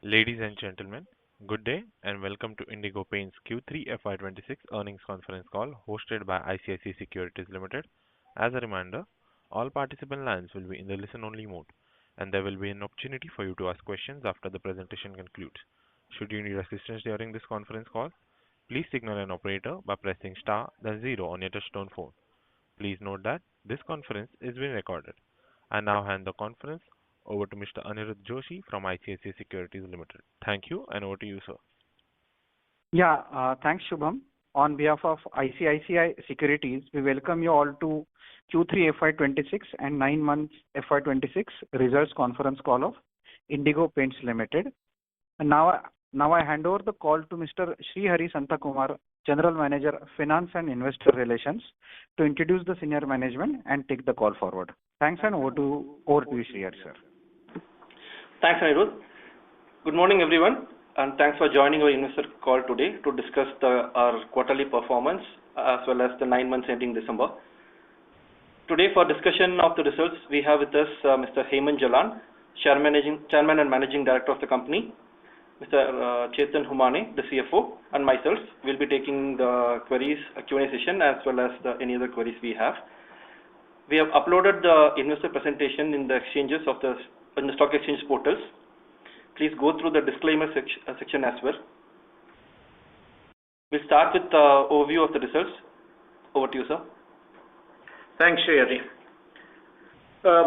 Ladies and gentlemen, good day and welcome to Indigo Paints Q3 FY26 earnings conference call hosted by ICICI Securities Limited. As a reminder, all participant lines will be in the listen-only mode, and there will be an opportunity for you to ask questions after the presentation concludes. Should you need assistance during this conference call, please signal an operator by pressing star then zero on your touchtone phone. Please note that this conference is being recorded. I now hand the conference over to Mr. Anirudh Joshi from ICICI Securities Limited. Thank you, and over to you, sir. Thanks, Shubham. On behalf of ICICI Securities, we welcome you all to Q3 FY26 and 9 months FY26 results conference call of Indigo Paints Limited. And now I hand over the call to Mr. Srihari Santakumar, General Manager, Finance and Investor Relations, to introduce the senior management and take the call forward. Thanks, and over to you, Srihari, sir. Thanks, Anirudh. Good morning, everyone, and thanks for joining our investor call today to discuss our quarterly performance as well as the 9 months ending December. Today, for discussion of the results, we have with us Mr. Hemant Jalan, Chairman and Managing Director of the company, Mr. Chetan Humane, the CFO, and myself will be taking the queries, Q&A session, as well as any other queries we have. We have uploaded the investor presentation in the exchanges in the stock exchange portals. Please go through the disclaimer section as well. We'll start with the overview of the results. Over to you, sir. Thanks, Srihari.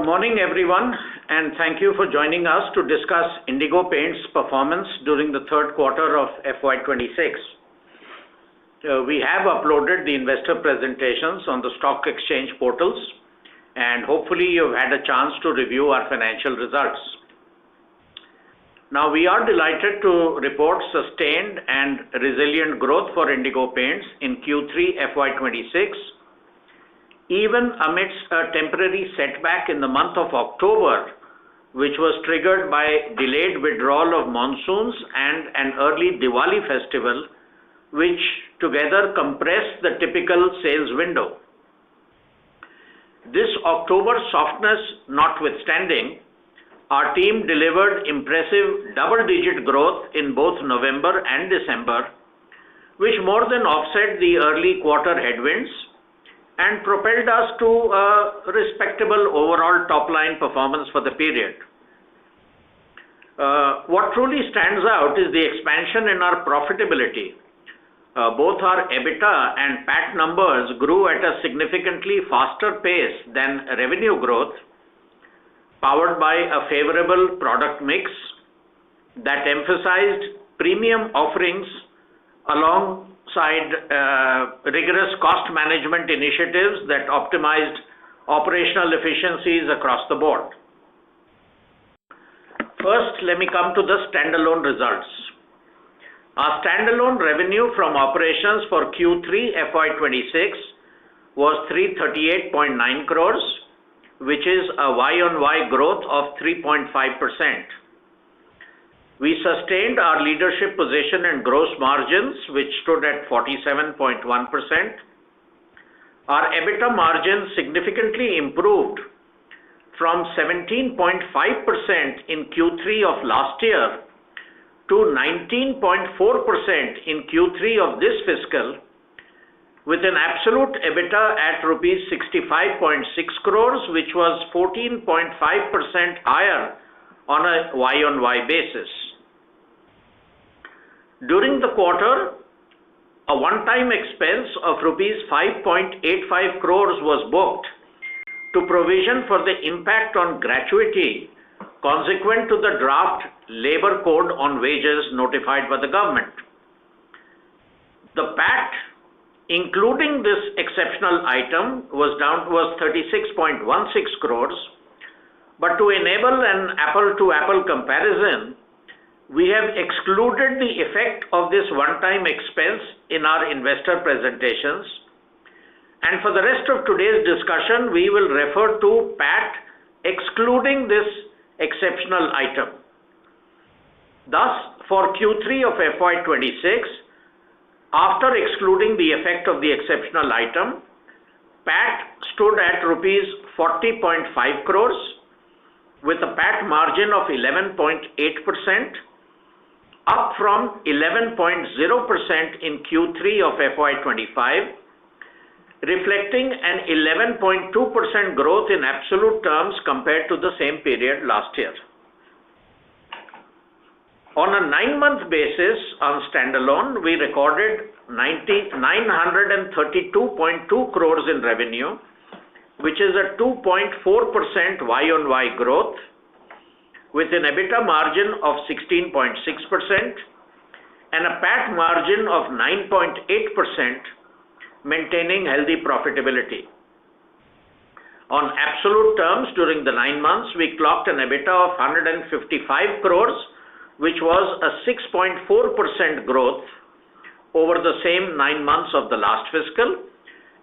Morning, everyone, and thank you for joining us to discuss Indigo Paints' performance during the third quarter of FY26. We have uploaded the investor presentations on the stock exchange portals, and hopefully you've had a chance to review our financial results. Now, we are delighted to report sustained and resilient growth for Indigo Paints in Q3 FY26, even amidst a temporary setback in the month of October, which was triggered by delayed withdrawal of monsoons and an early Diwali festival, which together compressed the typical sales window. This October softness notwithstanding, our team delivered impressive double-digit growth in both November and December, which more than offset the early quarter headwinds and propelled us to a respectable overall top-line performance for the period. What truly stands out is the expansion in our profitability. Both our EBITDA and PAT numbers grew at a significantly faster pace than revenue growth, powered by a favorable product mix that emphasized premium offerings alongside rigorous cost management initiatives that optimized operational efficiencies across the board. First, let me come to the standalone results. Our standalone revenue from operations for Q3 FY26 was 338.9 crores, which is a Y-on-Y growth of 3.5%. We sustained our leadership position in gross margins, which stood at 47.1%. Our EBITDA margin significantly improved from 17.5% in Q3 of last year to 19.4% in Q3 of this fiscal, with an absolute EBITDA at rupees 65.6 crores, which was 14.5% higher on a Y-on-Y basis. During the quarter, a one-time expense of rupees 5.85 crores was booked to provision for the impact on gratuity consequent to the draft labor code on wages notified by the government. The PAT, including this exceptional item, was 36.16 crores, but to enable an apple-to-apple comparison, we have excluded the effect of this one-time expense in our investor presentations, and for the rest of today's discussion, we will refer to PAT excluding this exceptional item. Thus, for Q3 of FY26, after excluding the effect of the exceptional item, PAT stood at rupees 40.5 crores with a PAT margin of 11.8%, up from 11.0% in Q3 of FY25, reflecting an 11.2% growth in absolute terms compared to the same period last year. On a 9-month basis on standalone, we recorded 932.2 crores in revenue, which is a 2.4% Y-on-Y growth, with an EBITDA margin of 16.6% and a PAT margin of 9.8%, maintaining healthy profitability. On absolute terms, during the 9 months, we clocked an EBITDA of 155 crores, which was a 6.4% growth over the same 9 months of the last fiscal,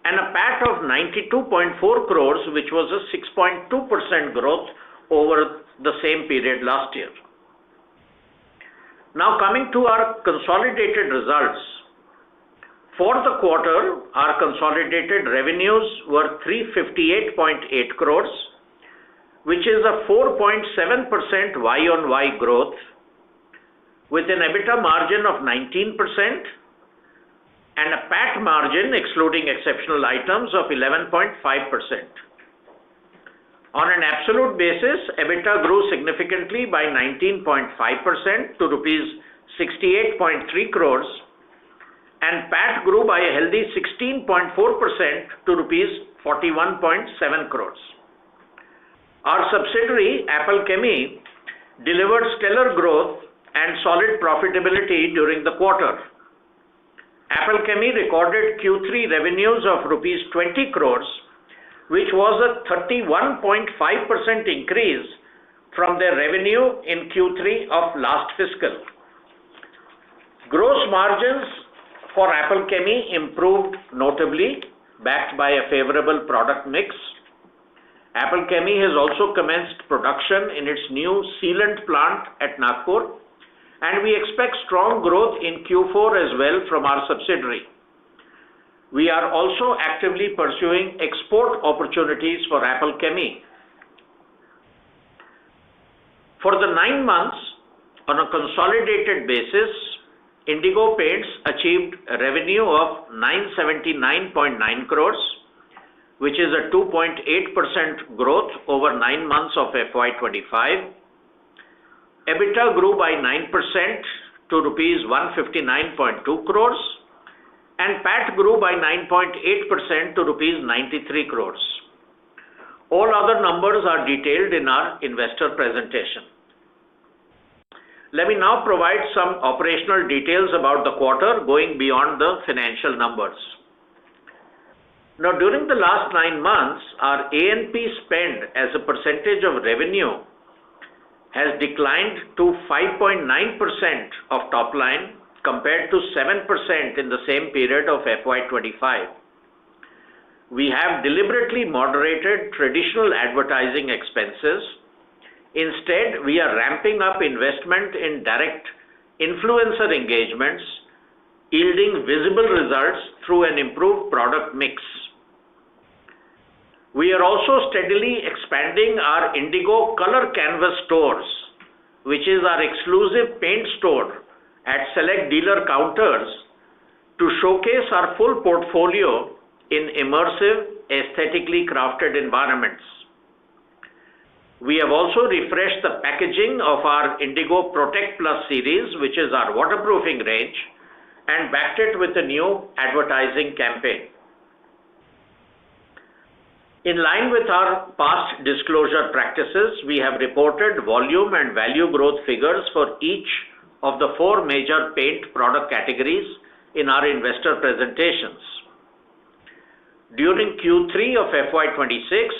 and a PAT of 92.4 crores, which was a 6.2% growth over the same period last year. Now coming to our consolidated results. For the quarter, our consolidated revenues were 358.8 crores, which is a 4.7% Y-on-Y growth, with an EBITDA margin of 19% and a PAT margin excluding exceptional items of 11.5%. On an absolute basis, EBITDA grew significantly by 19.5% to rupees 68.3 crores, and PAT grew by a healthy 16.4% to rupees 41.7 crores. Our subsidiary, Apple Chemie, delivered stellar growth and solid profitability during the quarter. Apple Chemie recorded Q3 revenues of rupees 20 crores, which was a 31.5% increase from their revenue in Q3 of last fiscal. Gross margins for Apple Chemie improved notably, backed by a favorable product mix. Apple Chemie has also commenced production in its new sealant plant at Nagpur, and we expect strong growth in Q4 as well from our subsidiary. We are also actively pursuing export opportunities for Apple Chemie. For the 9 months, on a consolidated basis, Indigo Paints achieved a revenue of 979.9 crores, which is a 2.8% growth over 9 months of FY25. EBITDA grew by 9% to rupees 159.2 crores, and PAT grew by 9.8% to rupees 93 crores. All other numbers are detailed in our investor presentation. Let me now provide some operational details about the quarter going beyond the financial numbers. Now, during the last 9 months, our A&P spend as a percentage of revenue has declined to 5.9% of top line compared to 7% in the same period of FY25. We have deliberately moderated traditional advertising expenses. Instead, we are ramping up investment in direct influencer engagements, yielding visible results through an improved product mix. We are also steadily expanding our Indigo Color Canvas stores, which is our exclusive paint store at select dealer counters, to showcase our full portfolio in immersive, aesthetically crafted environments. We have also refreshed the packaging of our Indigo Protect Plus series, which is our waterproofing range, and backed it with a new advertising campaign. In line with our past disclosure practices, we have reported volume and value growth figures for each of the 4 major paint product categories in our investor presentations. During Q3 of FY26,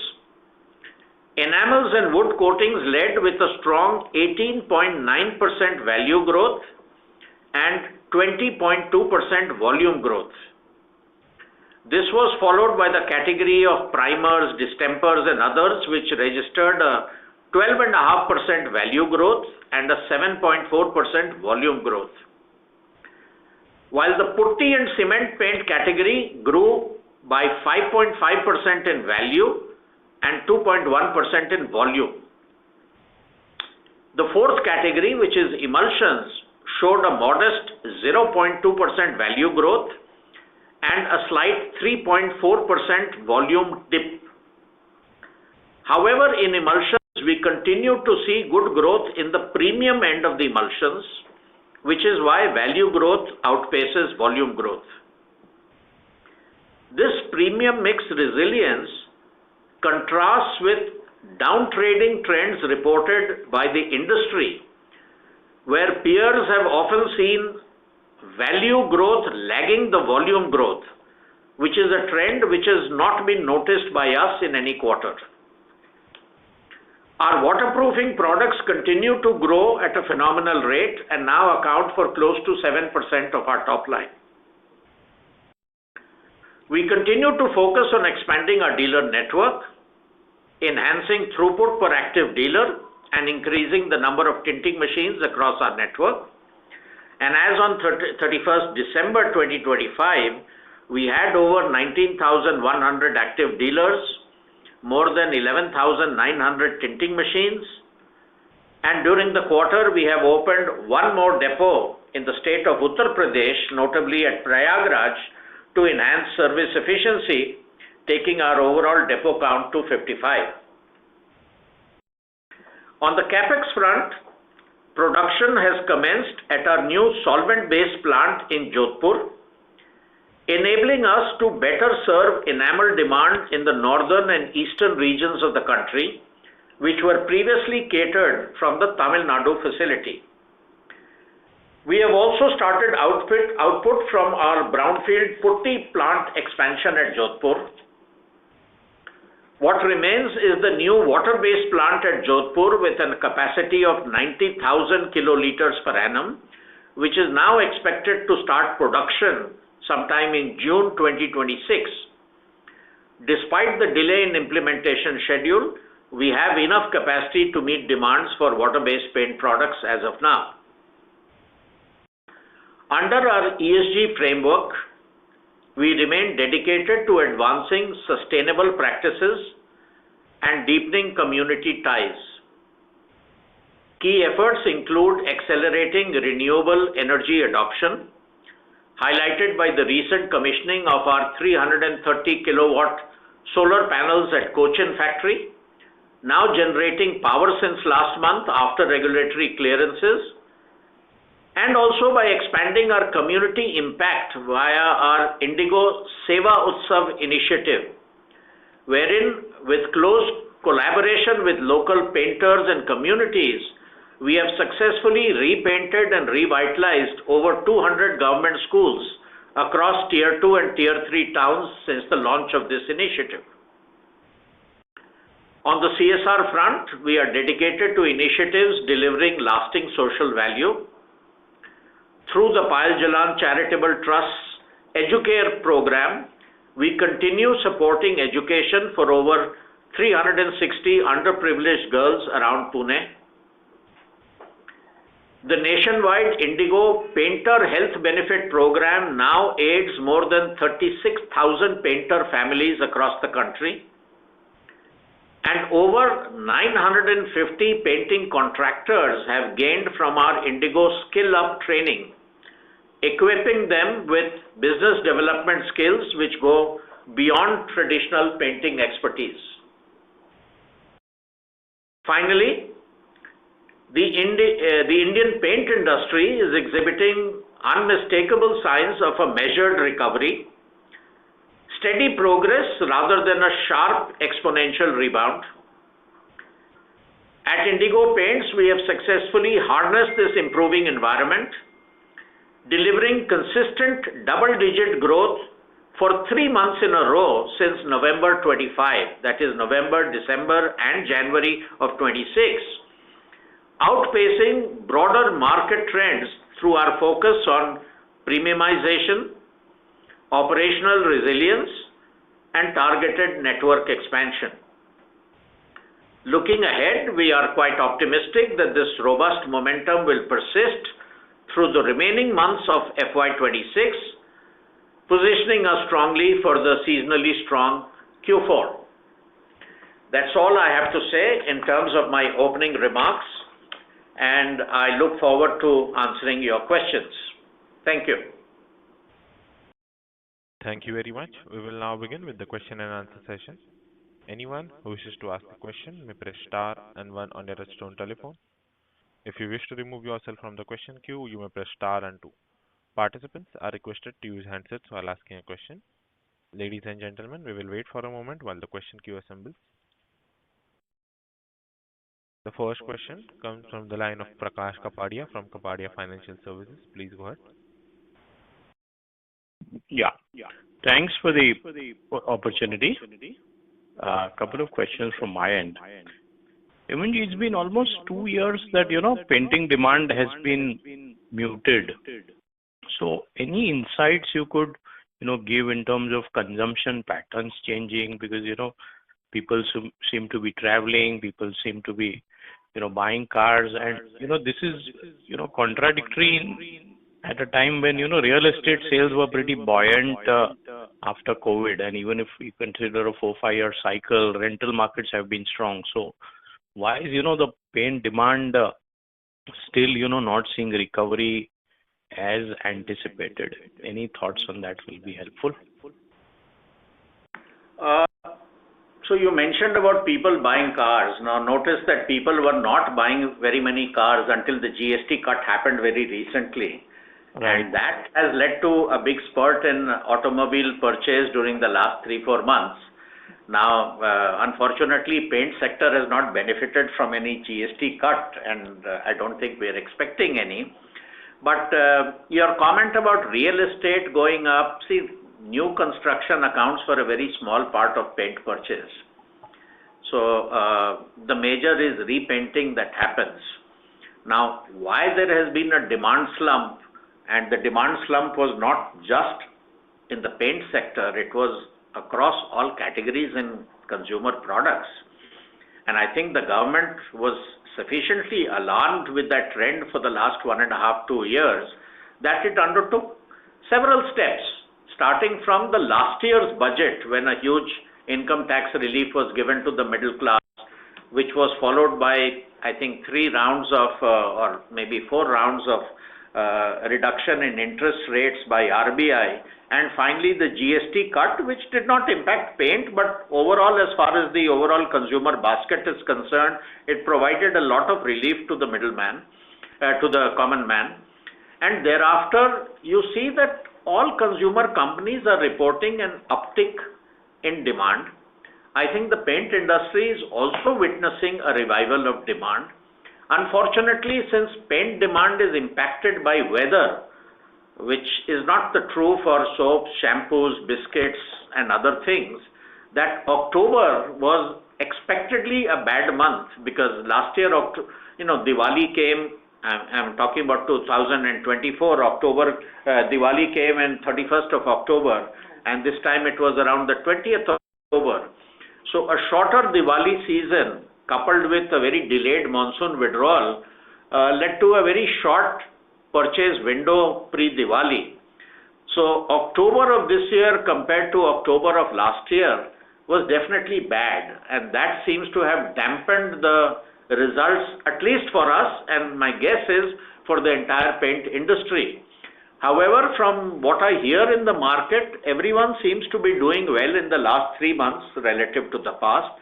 enamels and wood coatings led with a strong 18.9% value growth and 20.2% volume growth. This was followed by the category of primers, distempers and others, which registered a 12.5% value growth and a 7.4% volume growth. While the putty and cement paint category grew by 5.5% in value and 2.1% in volume. The 4th category, which is emulsions, showed a modest 0.2% value growth and a slight 3.4% volume dip. However, in emulsions, we continue to see good growth in the premium end of the emulsions, which is why value growth outpaces volume growth. This premium mix resilience contrasts with downtrading trends reported by the industry, where peers have often seen value growth lagging the volume growth, which is a trend which has not been noticed by us in any quarter. Our waterproofing products continue to grow at a phenomenal rate and now account for close to 7% of our top line. We continue to focus on expanding our dealer network, enhancing throughput per active dealer, and increasing the number of tinting machines across our network. And as on 31st December 2025, we had over 19,100 active dealers, more than 11,900 tinting machines, and during the quarter we have opened one more depot in the state of Uttar Pradesh, notably at Prayagraj, to enhance service efficiency, taking our overall depot count to 55. On the capex front, production has commenced at our new solvent-based plant in Jodhpur, enabling us to better serve enamel demand in the northern and eastern regions of the country, which were previously catered from the Tamil Nadu facility. We have also started output from our brownfield putty plant expansion at Jodhpur. What remains is the new water-based plant at Jodhpur with a capacity of 90,000 kiloliters per annum, which is now expected to start production sometime in June 2026. Despite the delay in implementation schedule, we have enough capacity to meet demands for water-based paint products as of now. Under our ESG framework, we remain dedicated to advancing sustainable practices and deepening community ties. Key efforts include accelerating renewable energy adoption, highlighted by the recent commissioning of our 330 kilowatt solar panels at Cochin factory, now generating power since last month after regulatory clearances, and also by expanding our community impact via our Indigo Seva Utsav initiative, wherein with close collaboration with local painters and communities, we have successfully repainted and revitalized over 200 government schools across Tier 2 and Tier 3 towns since the launch of this initiative. On the CSR front, we are dedicated to initiatives delivering lasting social value. Through the Payal Jalan Charitable Trust's Educare program, we continue supporting education for over 360 underprivileged girls around Pune. The nationwide Indigo Painter Health Benefit Program now aids more than 36,000 painter families across the country, and over 950 painting contractors have gained from our Indigo Skill Up training, equipping them with business development skills which go beyond traditional painting expertise. Finally, the Indian paint industry is exhibiting unmistakable signs of a measured recovery, steady progress rather than a sharp exponential rebound. At Indigo Paints, we have successfully harnessed this improving environment, delivering consistent double-digit growth for 3 months in a row since November 25, that is November, December and January of 26, outpacing broader market trends through our focus on premiumization, operational resilience, and targeted network expansion. Looking ahead, we are quite optimistic that this robust momentum will persist through the remaining months of FY26, positioning us strongly for the seasonally strong Q4. That's all I have to say in terms of my opening remarks. and I look forward to answering your questions. Thank you. Thank you very much. We will now begin with the question and answer session. Anyone who wishes to ask a question may press star and one on their touchtone telephone. If you wish to remove yourself from the question queue, you may press star and two. Participants are requested to use handsets while asking a question. Ladies and gentlemen, we will wait for a moment while the question queue assembles. The first question comes from the line of Prakash Kapadia from Kapadia Financial Services. Please go ahead. Yeah. Thanks for the opportunity. A couple of questions from my end. I mean, it's been almost 2 years that, painting demand has been muted. So any insights you could, give in terms of consumption patterns changing? Because, people seem to be traveling, people seem to be, buying cars, and, this is, contradictory at a time when, real estate sales were pretty buoyant after COVID. And even if we consider a 4-5 year cycle, rental markets have been strong. So why is, the paint demand still, not seeing recovery as anticipated? Any thoughts on that will be helpful. So you mentioned about people buying cars. Now notice that people were not buying very many cars until the GST cut happened very recently. Right. And that has led to a big spurt in automobile purchase during the last 3-4 months. Now, unfortunately, paint sector has not benefited from any GST cut, and I don't think we're expecting any. But your comment about real estate going up, see, new construction accounts for a very small part of paint purchase. So the major is repainting that happens. Now, why there has been a demand slump, and the demand slump was not just in the paint sector, it was across all categories in consumer products. And I think the government was sufficiently alarmed with that trend for the last 1.5-2 years that it undertook several steps, starting from the last year's budget when a huge income tax relief was given to the middle class, which was followed by, I think, 3 rounds of, or maybe 4 rounds of reduction in interest rates by RBI, and finally the GST cut, which did not impact paint, but overall, as far as the overall consumer basket is concerned, it provided a lot of relief to the middleman, to the common man. And thereafter, you see that all consumer companies are reporting an uptick in demand. I think the paint industry is also witnessing a revival of demand. Unfortunately, since paint demand is impacted by weather, which is not the true for soaps, shampoos, biscuits, and other things, that October was expectedly a bad month, because last year, Diwali came. I'm talking about 2024 October. Diwali came on 31st of October, and this time it was around the 20th of October. So a shorter Diwali season, coupled with a very delayed monsoon withdrawal, led to a very short purchase window pre-Diwali. So October of this year compared to October of last year was definitely bad, and that seems to have dampened the results, at least for us, and my guess is for the entire paint industry. However, from what I hear in the market, everyone seems to be doing well in the last 3 months relative to the past.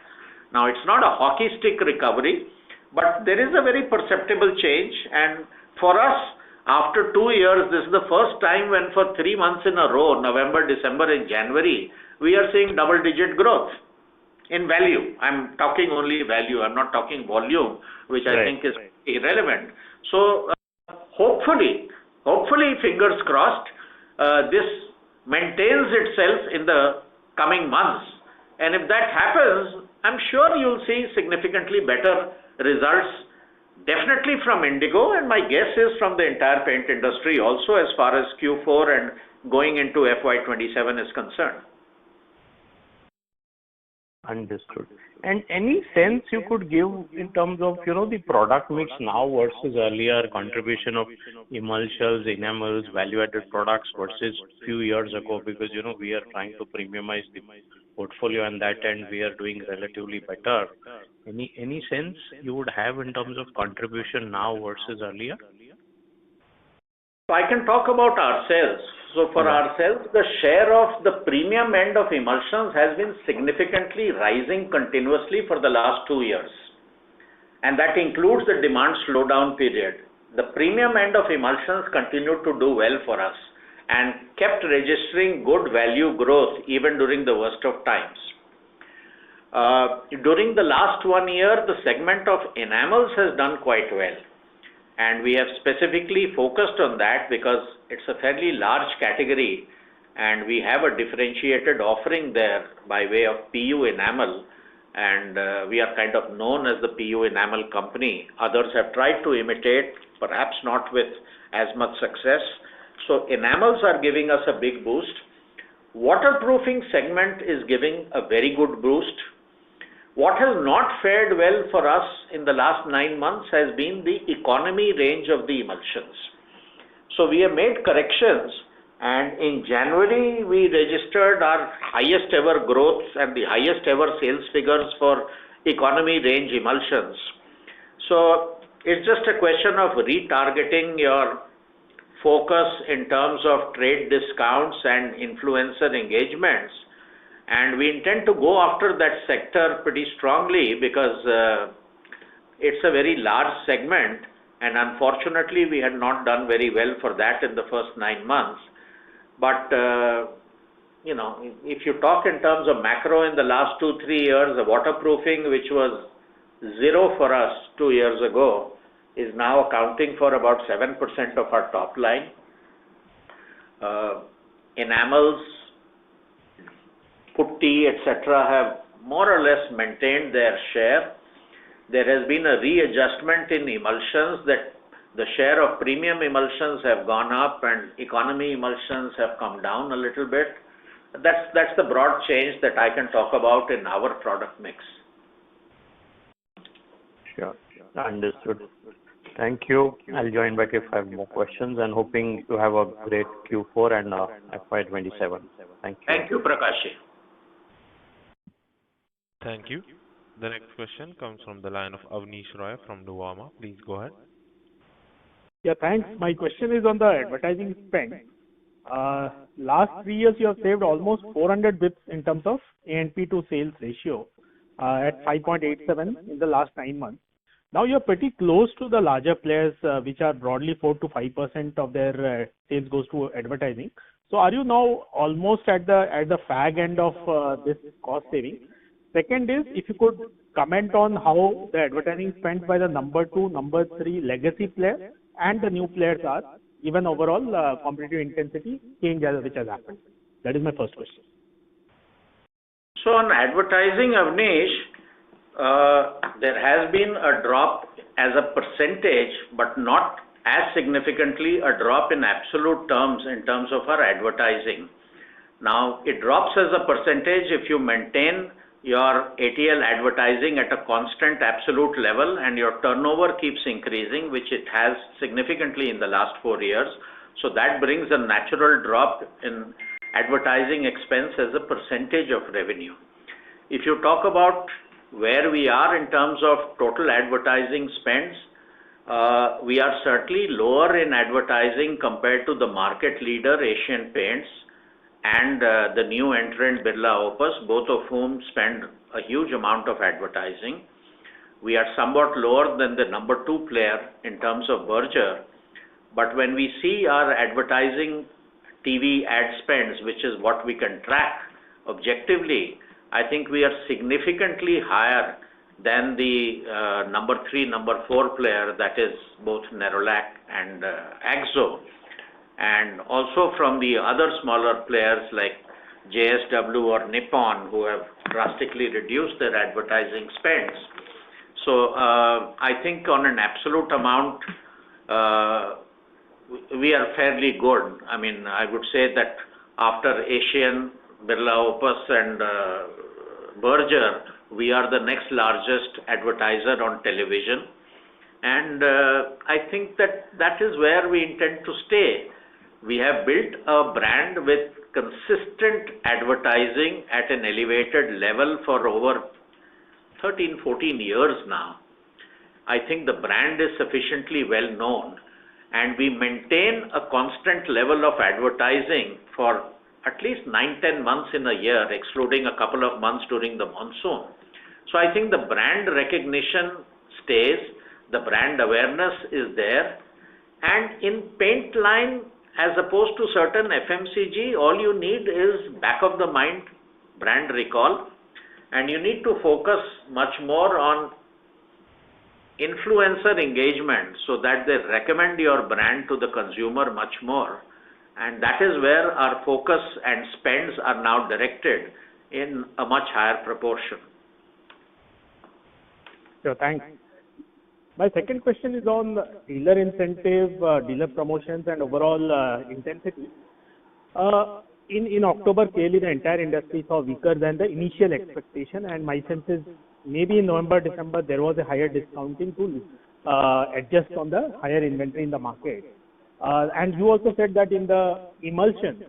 Now, it's not a hockey stick recovery, but there is a very perceptible change, and for us, after 2 years, this is the first time when for 3 months in a row, November, December, and January, we are seeing double-digit growth in value. I'm talking only value. I'm not talking volume, which I think is irrelevant. So hopefully, fingers crossed, this maintains itself in the coming months. And if that happens, I'm sure you'll see significantly better results, definitely from Indigo, and my guess is from the entire paint industry also, as far as Q4 and going into FY27 is concerned. Understood. And any sense you could give in terms of, the product mix now versus earlier, contribution of emulsions, enamels, value-added products versus few years ago, because, we are trying to premiumize the portfolio and that end we are doing relatively better. Any sense you would have in terms of contribution now versus earlier? So I can talk about ourselves. So for ourselves, the share of the premium end of emulsions has been significantly rising continuously for the last 2 years. And that includes the demand slowdown period. The premium end of emulsions continued to do well for us and kept registering good value growth even during the worst of times. During the last 1 year, the segment of enamels has done quite well. And we have specifically focused on that because it's a fairly large category and we have a differentiated offering there by way of PU enamel, and we are kind of known as the PU enamel company. Others have tried to imitate, perhaps not with as much success. So enamels are giving us a big boost. Waterproofing segment is giving a very good boost. What has not fared well for us in the last 9 months has been the economy range of the emulsions. So we have made corrections, and in January we registered our highest ever growth and the highest ever sales figures for economy range emulsions. So it's just a question of retargeting your focus in terms of trade discounts and influencer engagements. And we intend to go after that sector pretty strongly because it's a very large segment, and unfortunately we had not done very well for that in the first 9 months. But if you talk in terms of macro in the last 2-3 years, the waterproofing, which was zero for us 2 years ago, is now accounting for about 7% of our top line. Enamels, putty, etc. have more or less maintained their share. There has been a readjustment in emulsions that the share of premium emulsions have gone up and economy emulsions have come down a little bit. That's the broad change that I can talk about in our product mix. Sure. Understood. Thank you. I'll join back if I have more questions, and hoping to have a great Q4 and FY27. Thank you. Thank you, Prakash. Thank you. The next question comes from the line of Avnish Roy from Nuvama. Please go ahead. Yeah, thanks. My question is on the advertising spend. Last 3 years, you have saved almost 400 bits in terms of A&P to sales ratio at 5.87 in the last 9 months. Now you're pretty close to the larger players, which are broadly 4 to 5% of their sales goes to advertising. So are you now almost at the fag end of this cost saving? Second is, if you could comment on how the advertising spent by the number 2, number 3 legacy players and the new players are, even overall competitive intensity change which has happened. That is my first question. So on advertising, Avnish, there has been a drop as a percentage, but not as significantly a drop in absolute terms in terms of our advertising. Now, it drops as a percentage if you maintain your ATL advertising at a constant absolute level and your turnover keeps increasing, which it has significantly in the last 4 years. So that brings a natural drop in advertising expense as a percentage of revenue. If you talk about where we are in terms of total advertising spends, we are certainly lower in advertising compared to the market leader Asian Paints and the new entrant Birla Opus, both of whom spend a huge amount of advertising. We are somewhat lower than the number 2 player in terms of Berger, but when we see our advertising TV ad spends, which is what we can track objectively, I think we are significantly higher than the number 3, number 4 player, that is both Nerolac and Axo. And also from the other smaller players like JSW or Nippon, who have drastically reduced their advertising spends. So I think on an absolute amount, we are fairly good. I mean, I would say that after Asian, Birla Opus and Berger, we are the next largest advertiser on television. And I think that is where we intend to stay. We have built a brand with consistent advertising at an elevated level for over 13, 14 years now. I think the brand is sufficiently well known, and we maintain a constant level of advertising for at least 9-10 months in a year, excluding a couple of months during the monsoon. So I think the brand recognition stays, the brand awareness is there, and in paint line, as opposed to certain FMCG, all you need is back of the mind brand recall, and you need to focus much more on influencer engagement so that they recommend your brand to the consumer much more, and that is where our focus and spends are now directed in a much higher proportion. So thanks. My second question is on dealer incentive, dealer promotions, and overall intensity. In October, clearly the entire industry saw weaker than the initial expectation, and my sense is maybe in November, December, there was a higher discounting to adjust on the higher inventory in the market. And you also said that in the emulsion,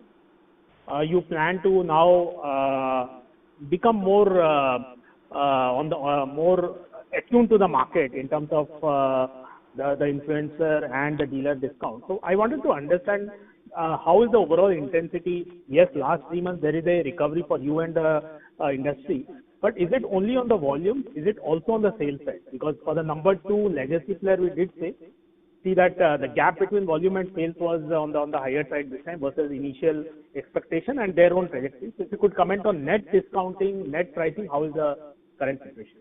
you plan to now become more more attuned to the market in terms of the influencer and the dealer discount. So I wanted to understand how is the overall intensity. Yes, last 3 months there is a recovery for you and the industry, but is it only on the volume? Is it also on the sales side? Because for the number 2 legacy player, we did see that the gap between volume and sales was on the higher side this time versus initial expectation and their own trajectory. So if you could comment on net discounting, net pricing, how is the current situation?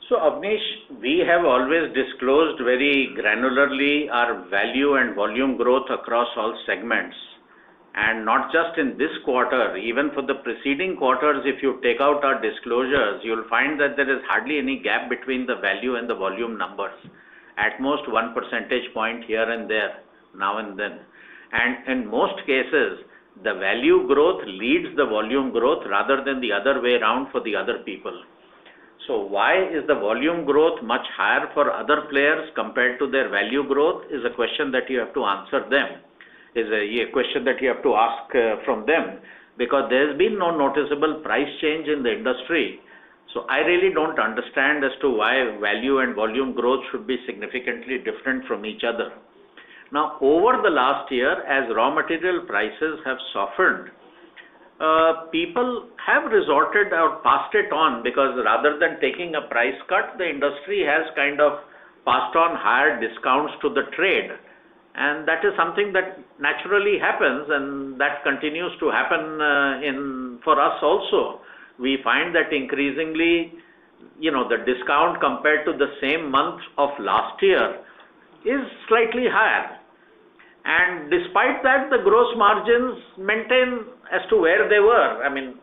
So Avnish, we have always disclosed very granularly our value and volume growth across all segments, and not just in this quarter, even for the preceding quarters. If you take out our disclosures, you'll find that there is hardly any gap between the value and the volume numbers, at most 1 percentage point here and there, now and then. And in most cases, the value growth leads the volume growth rather than the other way around for the other people. So why is the volume growth much higher for other players compared to their value growth is a question that you have to answer them, is a question that you have to ask from them, because there's been no noticeable price change in the industry. So I really don't understand as to why value and volume growth should be significantly different from each other. Now, over the last year, as raw material prices have softened, people have resorted or passed it on, because rather than taking a price cut, the industry has kind of passed on higher discounts to the trade. And that is something that naturally happens, and that continues to happen for us also. We find that increasingly, the discount compared to the same month of last year is slightly higher. And despite that, the gross margins maintain as to where they were. I mean,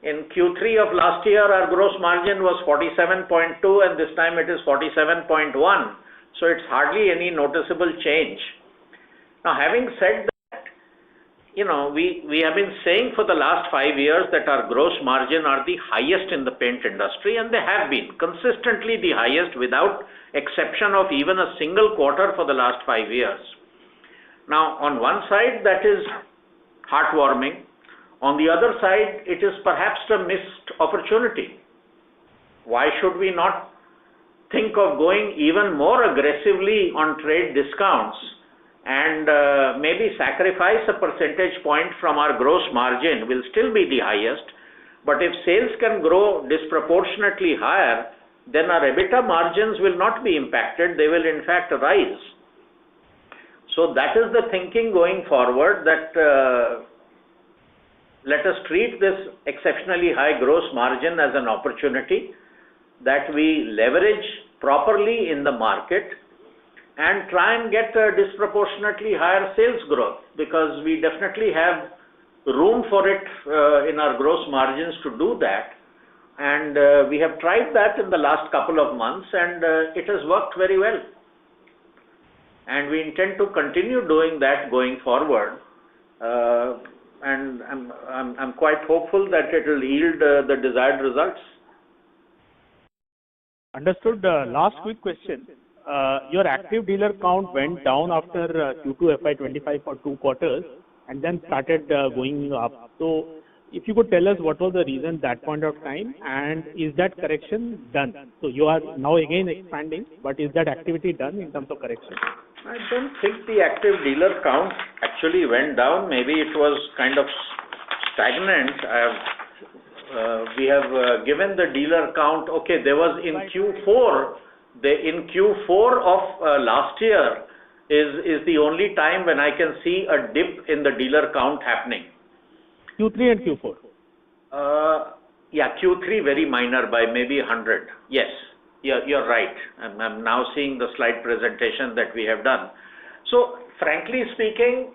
in Q3 of last year, our gross margin was 47.2, and this time it is 47.1. So it's hardly any noticeable change. Now, having said that, we have been saying for the last 5 years that our gross margin are the highest in the paint industry, and they have been consistently the highest without exception of even a single quarter for the last 5 years. Now, on one side, that is heartwarming. On the other side, it is perhaps a missed opportunity. Why should we not think of going even more aggressively on trade discounts and maybe sacrifice a percentage point from our gross margin? Will still be the highest, but if sales can grow disproportionately higher, then our EBITDA margins will not be impacted. They will in fact rise. So that is the thinking going forward, that let us treat this exceptionally high gross margin as an opportunity that we leverage properly in the market and try and get a disproportionately higher sales growth, because we definitely have room for it in our gross margins to do that. And we have tried that in the last couple of months, and it has worked very well. And we intend to continue doing that going forward, and I'm quite hopeful that it will yield the desired results. Understood. Last quick question. your active dealer count went down after Q2 FY25 for 2 quarters and then started going up. So if you could tell us what was the reason that point of time, and is that correction done? So you are now again expanding, but is that activity done in terms of correction? I don't think the active dealer count actually went down. Maybe it was kind of stagnant. We have given the dealer count. Okay, there was in Q4. In Q4 of last year is the only time when I can see a dip in the dealer count happening. Q3 and Q4. Yeah, Q3 very minor by maybe 100. Yes. You're right. I'm now seeing the slide presentation that we have done. So, frankly speaking,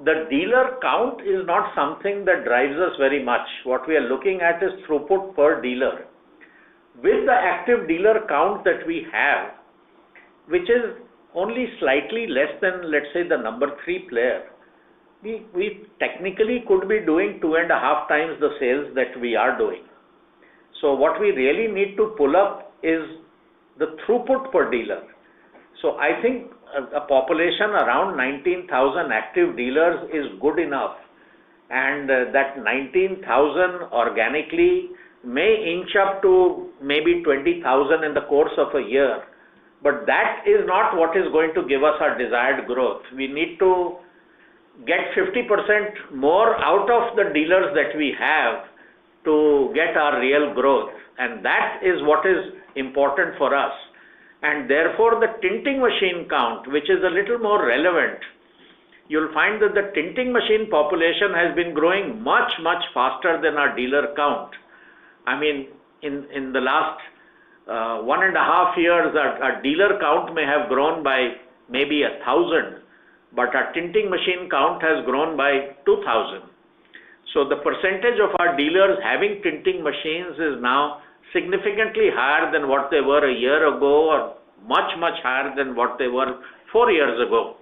the dealer count is not something that drives us very much. What we are looking at is throughput per dealer. With the active dealer count that we have, which is only slightly less than, let's say, the number 3 player, we technically could be doing 2.5 times the sales that we are doing. So, what we really need to pull up is the throughput per dealer. So I think a population around 19,000 active dealers is good enough, and that 19,000 organically may inch up to maybe 20,000 in the course of a year, but that is not what is going to give us our desired growth. We need to get 50% more out of the dealers that we have to get our real growth, and that is what is important for us. And therefore the tinting machine count, which is a little more relevant, you'll find that the tinting machine population has been growing much faster than our dealer count. I mean, in the last 1.5 years, our dealer count may have grown by maybe 1,000, but our tinting machine count has grown by 2,000. So the percentage of our dealers having tinting machines is now significantly higher than what they were a year ago, or much higher than what they were 4 years ago.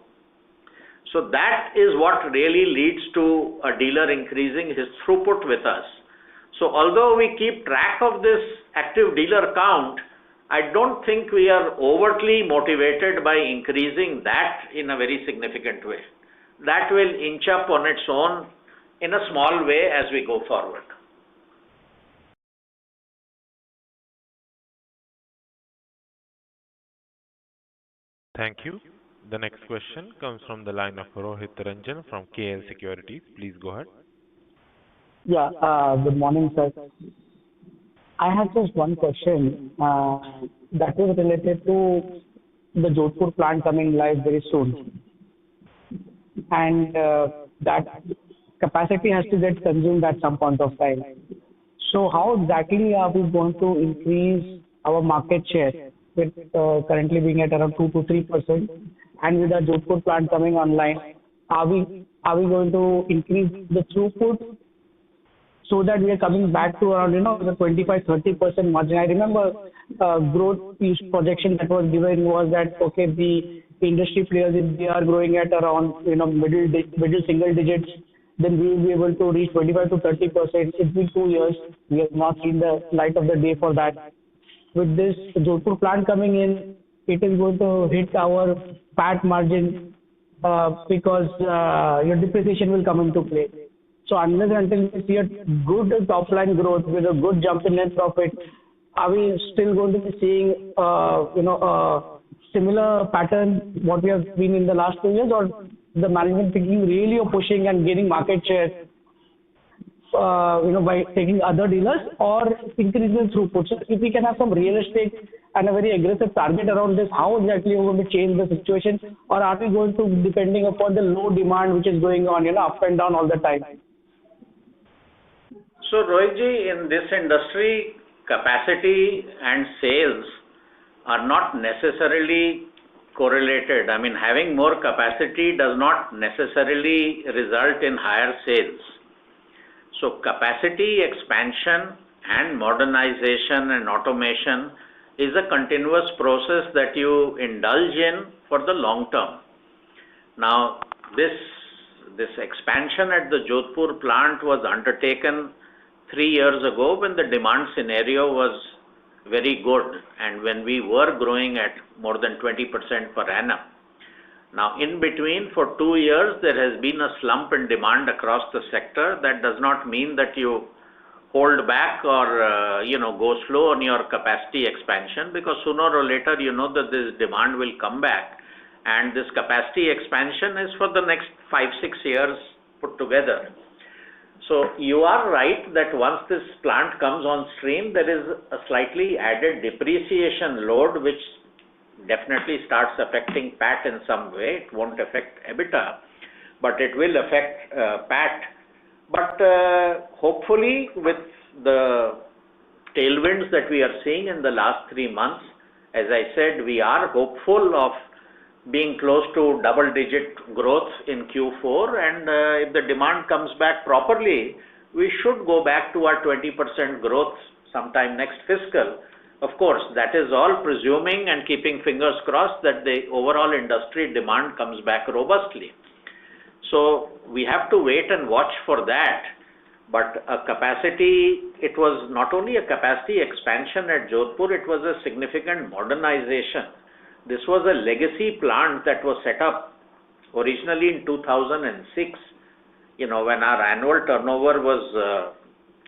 So that is what really leads to a dealer increasing his throughput with us. So although we keep track of this active dealer count, I don't think we are overtly motivated by increasing that in a very significant way. That will inch up on its own in a small way as we go forward. Thank you. The next question comes from the line of Rohit Ranjan from KL Securities. Please go ahead. Yeah, good morning, sir. I have just one question that is related to the Jodhpur plant coming live very soon. And that capacity has to get consumed at some point of time. So how exactly are we going to increase our market share, with currently being at around 2 to 3%, and with the Jodhpur plant coming online, are we going to increase the throughput so that we are coming back to around the 25-30% margin? I remember growth projection that was given was that okay, the industry players, if they are growing at around middle single digits, then we will be able to reach 25 to 30%. It's been 2 years. We have not seen the light of the day for that. With this Jodhpur plant coming in, it is going to hit our PAT margin because your depreciation will come into play. So unless until we see a good top line growth with a good jump in net profit, are we still going to be seeing a similar pattern what we have been in the last 2 years, or the management thinking really of pushing and gaining market share by taking other dealers or increasing throughput? So if we can have some realistic and a very aggressive target around this, how exactly are we going to change the situation, or are we going to depending upon the low demand which is going on up and down all the time? So Rohitji, in this industry, capacity and sales are not necessarily correlated. I mean, having more capacity does not necessarily result in higher sales. So capacity expansion and modernization and automation is a continuous process that you indulge in for the long term. Now, this expansion at the Jodhpur plant was undertaken 3 years ago when the demand scenario was very good, and when we were growing at more than 20% per annum. Now, in between, for 2 years, there has been a slump in demand across the sector. That does not mean that you hold back or go slow on your capacity expansion, because sooner or later you know that this demand will come back, and this capacity expansion is for the next 5-6 years put together. So you are right that once this plant comes on stream, there is a slightly added depreciation load which definitely starts affecting PAT in some way. It won't affect EBITDA, but it will affect PAT. But hopefully, with the tailwinds that we are seeing in the last 3 months, as I said, we are hopeful of being close to double-digit growth in Q4, and if the demand comes back properly, we should go back to our 20% growth sometime next fiscal. Of course, that is all presuming and keeping fingers crossed that the overall industry demand comes back robustly. So we have to wait and watch for that. But a capacity, it was not only a capacity expansion at Jodhpur, it was a significant modernization. This was a legacy plant that was set up originally in 2006, when our annual turnover was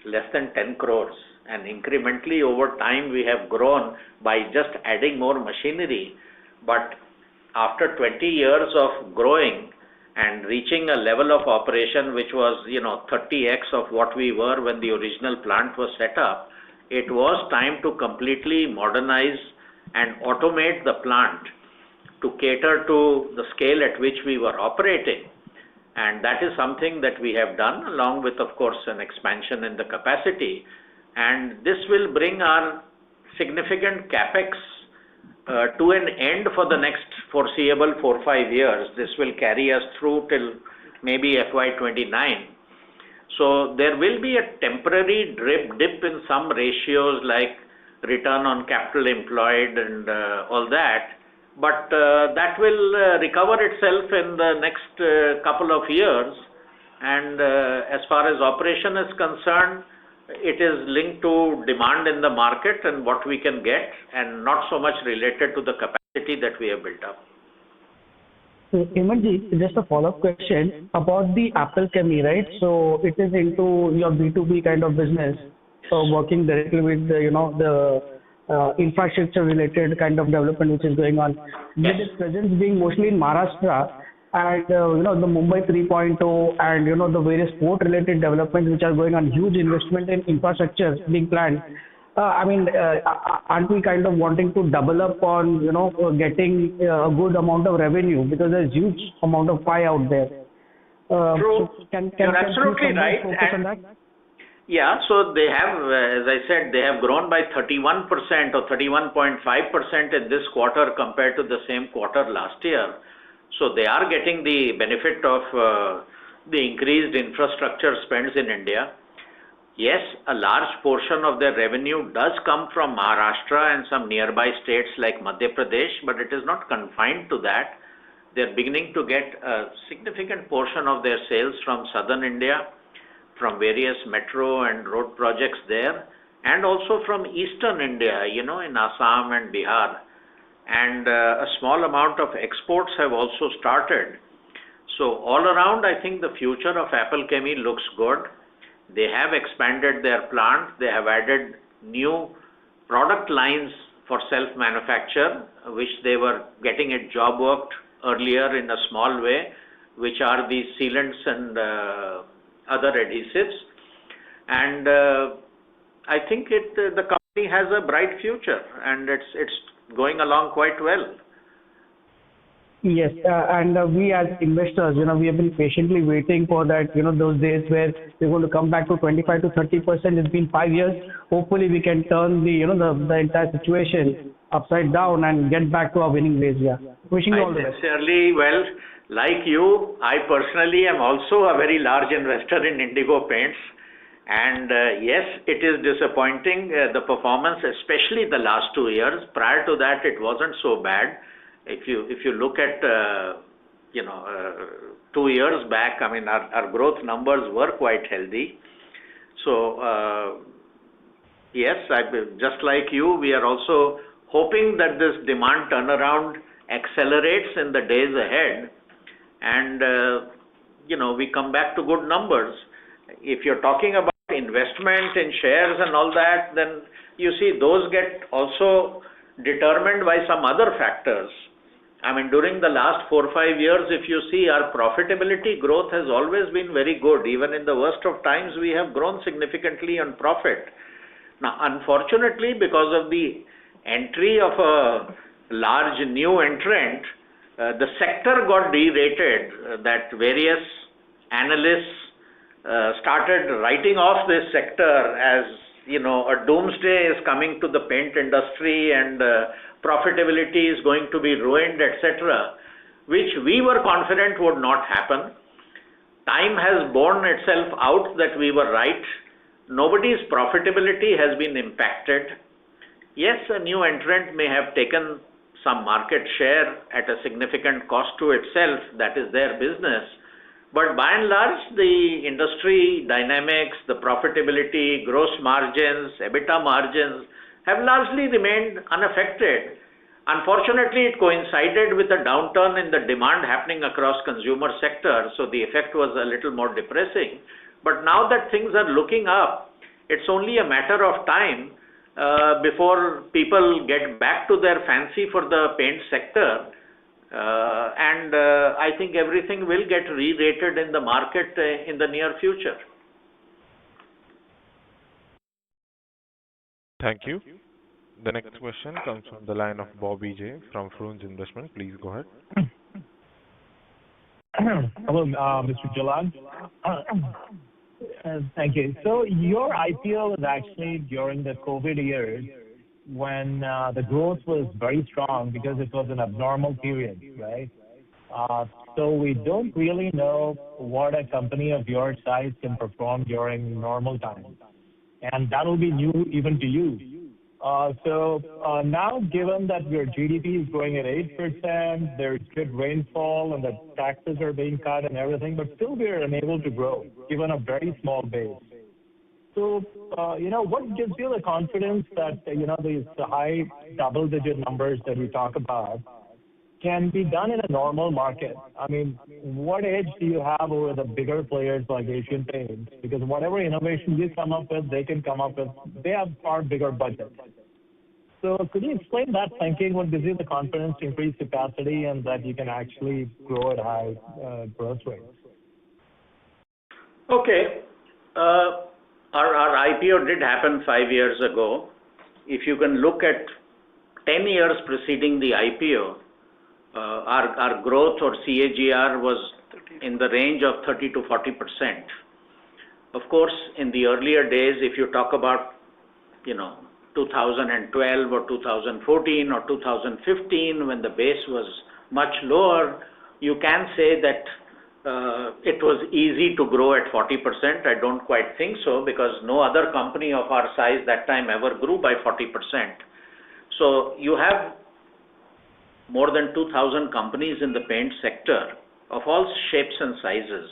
less than 10 crores. And incrementally over time we have grown by just adding more machinery. But after 20 years of growing and reaching a level of operation which was 30x of what we were when the original plant was set up, it was time to completely modernize and automate the plant to cater to the scale at which we were operating. And that is something that we have done, along with, of course, an expansion in the capacity. And this will bring our significant capex to an end for the next foreseeable 4-5 years. This will carry us through till maybe FY29. So there will be a temporary dip in some ratios like return on capital employed and all that, but that will recover itself in the next couple of years. And as far as operation is concerned, it is linked to demand in the market and what we can get, and not so much related to the capacity that we have built up. So, Hemantji, just a follow-up question about the Apple Chemie, right? So it is into your B2B kind of business, working directly with the infrastructure related kind of development which is going on. Yes. With its presence being mostly in Maharashtra and the Mumbai 3.0 and the various port related developments which are going on, huge investment in infrastructure being planned. Aren't we kind of wanting to double up on getting a good amount of revenue, because there's huge amount of pie out there? True. So can You're absolutely right. focus on that? Yeah, so they have, as I said, they have grown by 31% or 31.5% in this quarter compared to the same quarter last year. So they are getting the benefit of the increased infrastructure spends in India. Yes, a large portion of their revenue does come from Maharashtra and some nearby states like Madhya Pradesh, but it is not confined to that. They're beginning to get a significant portion of their sales from southern India, from various metro and road projects there, and also from eastern India, in Assam and Bihar. And a small amount of exports have also started. So all around, I think the future of Apple Chemie looks good. They have expanded their plant. They have added new product lines for self-manufacture, which they were getting it job worked earlier in a small way, which are the sealants and other adhesives. And I think the company has a bright future, and it's going along quite well. Yes, and we as investors, we have been patiently waiting for that, those days where we're going to come back to 25 to 30%. It's been 5 years. Hopefully, we can turn the entire situation upside down and get back to our winning ways. Yeah, wishing you all the best. Sincerely, well, like you, I personally am also a very large investor in Indigo Paints. And yes, it is disappointing, the performance, especially the last 2 years. Prior to that, it wasn't so bad. If you look at 2 years back, our growth numbers were quite healthy. So Yes, just like you, we are also hoping that this demand turnaround accelerates in the days ahead, and we come back to good numbers. If you're talking about investment in shares and all that, then you see those get also determined by some other factors. I mean, during the last 4 or 5 years, if you see, our profitability growth has always been very good. Even in the worst of times, we have grown significantly on profit. Now, unfortunately, because of the entry of a large new entrant, the sector got derated, that various analysts started writing off this sector as, a doomsday is coming to the paint industry and profitability is going to be ruined, etc., which we were confident would not happen. Time has borne itself out that we were right. Nobody's profitability has been impacted. Yes, a new entrant may have taken some market share at a significant cost to itself, that is their business. But by and large, the industry dynamics, the profitability, gross margins, EBITDA margins have largely remained unaffected. Unfortunately, it coincided with a downturn in the demand happening across consumer sector, so the effect was a little more depressing. But now that things are looking up, it's only a matter of time before people get back to their fancy for the paint sector. And I think everything will get re-rated in the market in the near future. Thank you. The next question comes from the line of Bobby J from Fruins Investment. Please go ahead. Hello, Mr. Jalan. Thank you. So your IPO was actually during the COVID years when the growth was very strong because it was an abnormal period, right? So we don't really know what a company of your size can perform during normal times. And that will be new even to you. So now, given that your GDP is growing at 8%, there's good rainfall and the taxes are being cut and everything, but still we are unable to grow, given a very small base. So, what gives you the confidence that, these high double-digit numbers that we talk about can be done in a normal market? I mean, what edge do you have over the bigger players like Asian Paints? Because whatever innovation you come up with, they can come up with, they have far bigger budgets. So could you explain that thinking? What gives you the confidence to increase capacity and that you can actually grow at high growth rates? Okay. Our IPO did happen 5 years ago. If you can look at 10 years preceding the IPO, our growth or CAGR was in the range of 30 to 40%. Of course, in the earlier days, if you talk about, 2012 or 2014 or 2015, when the base was much lower, you can say that it was easy to grow at 40%. I don't quite think so, because no other company of our size that time ever grew by 40%. So you have more than 2,000 companies in the paint sector of all shapes and sizes,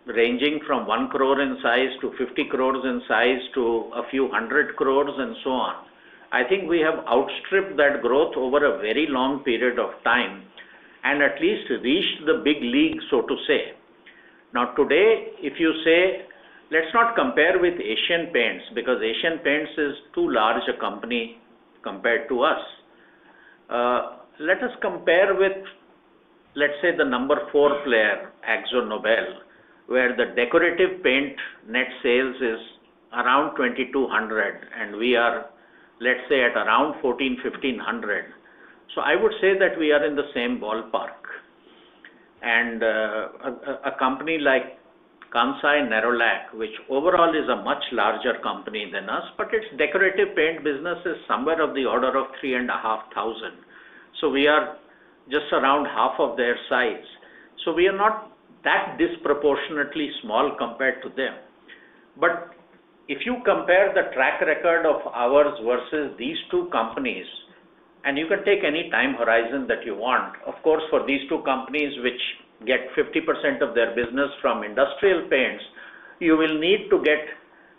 ranging from 1 crore in size to 50 crores in size to a few hundred crores and so on. I think we have outstripped that growth over a very long period of time and at least reached the big league, so to say. Now today, if you say, let's not compare with Asian Paints, because Asian Paints is too large a company compared to us. Let us compare with, let's say, the number 4 player, AkzoNobel, where the decorative paint net sales is around 2,200 and we are, let's say, at around 1,500. So I would say that we are in the same ballpark. And a company like Kansai Nerolac, which overall is a much larger company than us, but its decorative paint business is somewhere of the order of 3,500. So we are just around half of their size. So we are not that disproportionately small compared to them. But if you compare the track record of ours versus these two companies, and you can take any time horizon that you want, of course, for these two companies which get 50% of their business from industrial paints, you will need to get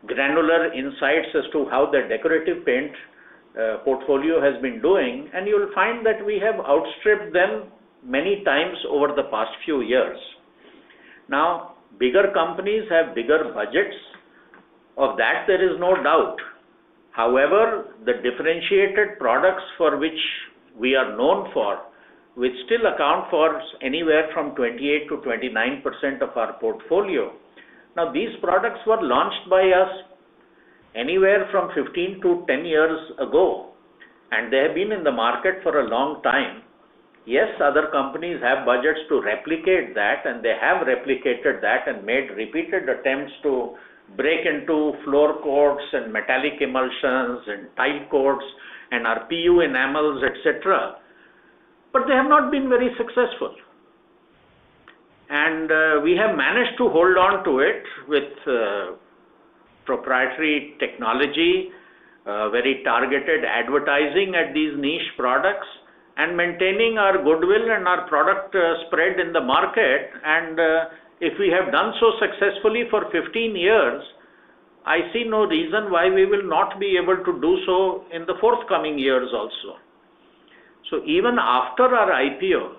granular insights as to how the decorative paint portfolio has been doing, and you'll find that we have outstripped them many times over the past few years. Now, bigger companies have bigger budgets. Of that, there is no doubt. However, the differentiated products for which we are known for, which still account for anywhere from 28 to 29% of our portfolio. Now, these products were launched by us anywhere from 15 to 10 years ago, and they have been in the market for a long time. Yes, other companies have budgets to replicate that, and they have replicated that and made repeated attempts to break into floor coats and metallic emulsions and tile coats and our PU enamels, etc. But they have not been very successful. And we have managed to hold on to it with proprietary technology, very targeted advertising at these niche products, and maintaining our goodwill and our product spread in the market. And if we have done so successfully for 15 years, I see no reason why we will not be able to do so in the forthcoming years also. So even after our IPO,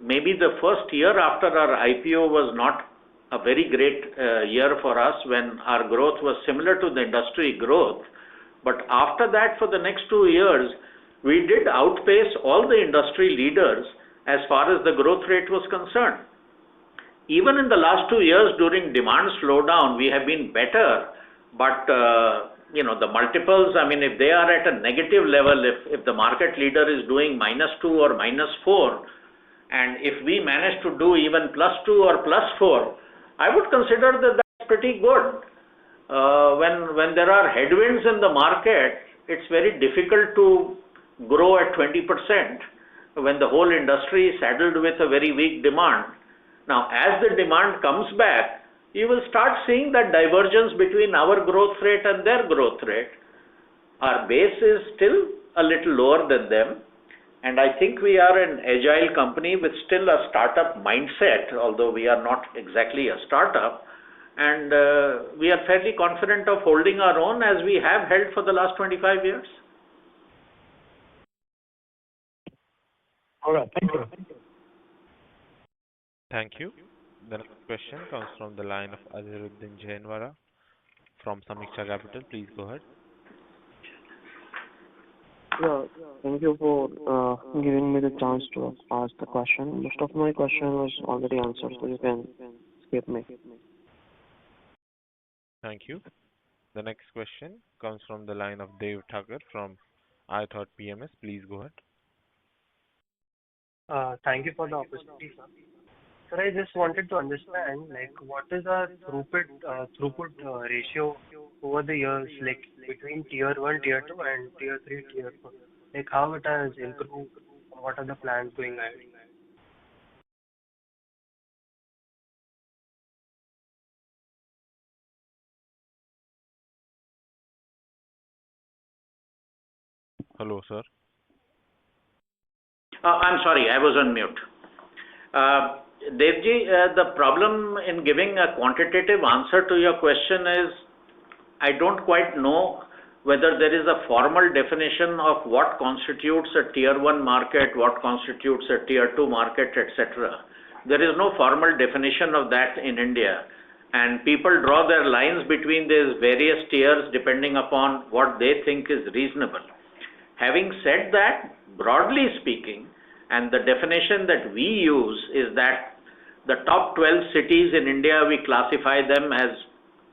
maybe the first year after our IPO was not a very great year for us when our growth was similar to the industry growth. But after that, for the next 2 years, we did outpace all the industry leaders as far as the growth rate was concerned. Even in the last 2 years during demand slowdown, we have been better, but the multiples, I mean, if they are at a negative level, if the market leader is doing -2 or -4, and if we manage to do even +2 or +4, I would consider that that's pretty good. When there are headwinds in the market, it's very difficult to grow at 20% when the whole industry is saddled with a very weak demand. Now, as the demand comes back, you will start seeing that divergence between our growth rate and their growth rate. Our base is still a little lower than them, and I think we are an agile company with still a startup mindset, although we are not exactly a startup, and we are fairly confident of holding our own as we have held for the last 25 years. All right, thank you. Thank you. The next question comes from the line of Azharuddin Jainwara from Samiksha Capital. Please go ahead. Yeah, thank you for giving me the chance to ask the question. Most of my question was already answered, so you can skip me. Thank you. The next question comes from the line of Dev Thakur from iThought PMS. Please go ahead. Thank you for the opportunity, sir. Sir, I just wanted to understand, what is our throughput ratio over the years, between tier 1, tier 2, and tier 3, tier 4? How it has improved, and what are the plans going ahead? Hello, sir. I'm sorry, I was on mute. Devji, the problem in giving a quantitative answer to your question is, I don't quite know whether there is a formal definition of what constitutes a tier 1 market, what constitutes a tier 2 market, etc. There is no formal definition of that in India, and people draw their lines between these various tiers depending upon what they think is reasonable. Having said that, broadly speaking, and the definition that we use is that the top 12 cities in India, we classify them as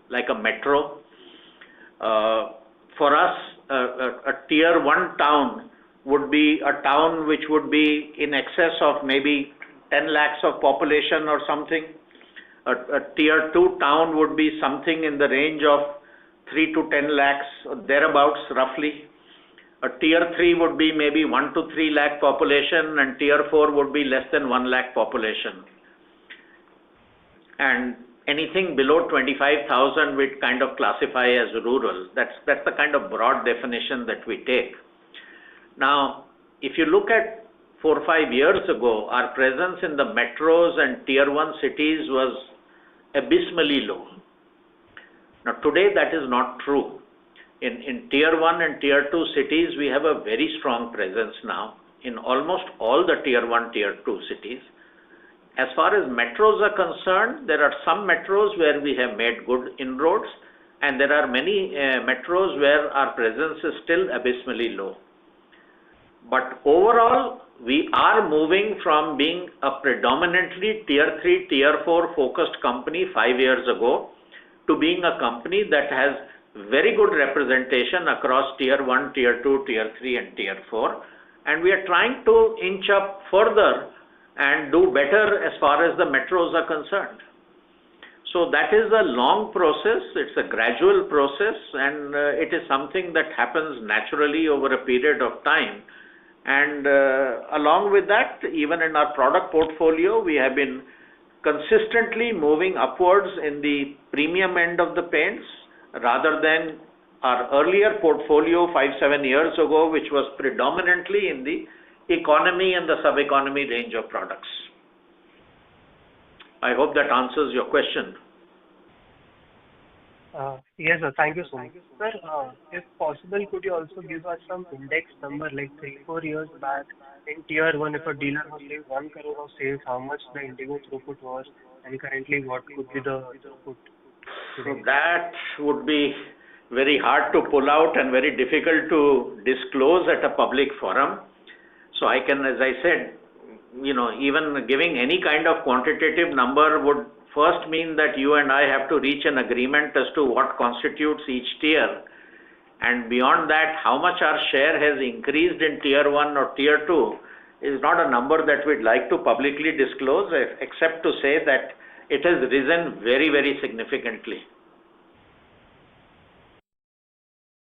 like a metro. For us, a tier 1 town would be a town which would be in excess of maybe 10 lakhs of population or something. A tier 2 town would be something in the range of 3 to 10 lakhs, thereabouts roughly. A tier 3 would be maybe 1 to 3 lakh population, and tier 4 would be less than 1 lakh population. And anything below 25,000 we kind of classify as rural. That's the kind of broad definition that we take. Now, if you look at 4 or 5 years ago, our presence in the metros and tier 1 cities was abysmally low. Now today that is not true. In tier 1 and tier 2 cities, we have a very strong presence now in almost all the tier 1, tier 2 cities. As far as metros are concerned, there are some metros where we have made good inroads, and there are many metros where our presence is still abysmally low. But overall, we are moving from being a predominantly tier 3, tier 4 focused company 5 years ago to being a company that has very good representation across tier 1, tier 2, tier 3 and tier 4. And we are trying to inch up further and do better as far as the metros are concerned. So that is a long process, it's a gradual process, and it is something that happens naturally over a period of time. And along with that, even in our product portfolio, we have been consistently moving upwards in the premium end of the paints, rather than our earlier portfolio 5-7 years ago, which was predominantly in the economy and the sub-economy range of products. I hope that answers your question. Yes, sir. Thank you so much. Sir, if possible, could you also give us some index number, like 3-4 years back in tier 1, if a dealer was doing 1 crore of sales, how much the Indigo throughput was, and currently what could be the throughput today? So that would be very hard to pull out and very difficult to disclose at a public forum. So I can, as I said, even giving any kind of quantitative number would first mean that you and I have to reach an agreement as to what constitutes each tier. And beyond that, how much our share has increased in tier 1 or tier 2 is not a number that we'd like to publicly disclose, except to say that it has risen very, very significantly.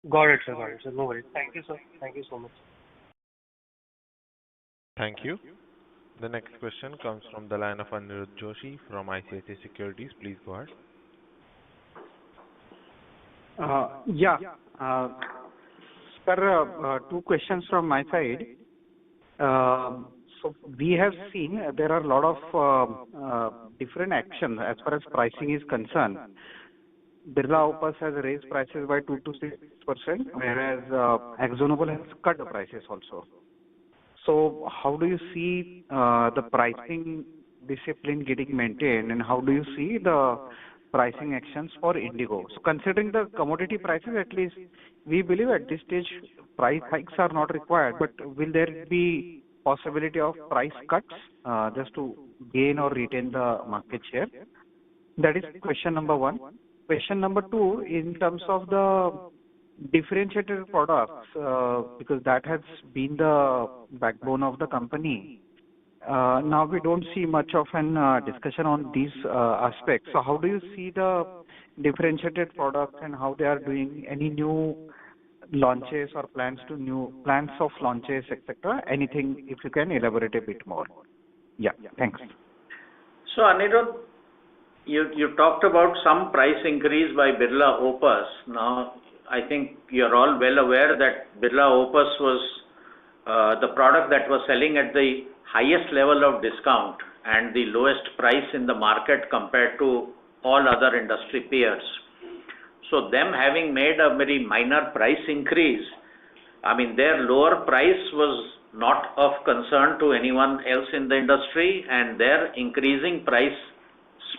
Got it, sir. Got it, sir. No worries. Thank you, sir. Thank you so much. Thank you. The next question comes from the line of Anirudh Joshi from ICICI Securities. Please go ahead. Sir, two questions from my side. So we have seen there are a lot of different actions as far as pricing is concerned. Birla Opus has raised prices by 2 to 6%, whereas AkzoNobel has cut the prices also. So how do you see the pricing discipline getting maintained, and how do you see the pricing actions for Indigo? So considering the commodity prices, at least we believe at this stage price hikes are not required, but will there be possibility of price cuts just to gain or retain the market share? That is question number 1. Question number 2, in terms of the differentiated products, because that has been the backbone of the company. Now we don't see much of an discussion on these aspects. So how do you see the differentiated products and how they are doing? Any new launches or plans of launches, etc.? Anything, if you can elaborate a bit more. Yeah, thanks. So Anirudh, you talked about some price increase by Birla Opus. Now, I think you're all well aware that Birla Opus was the product that was selling at the highest level of discount and the lowest price in the market compared to all other industry peers. So them having made a very minor price increase, I mean their lower price was not of concern to anyone else in the industry, and their increasing price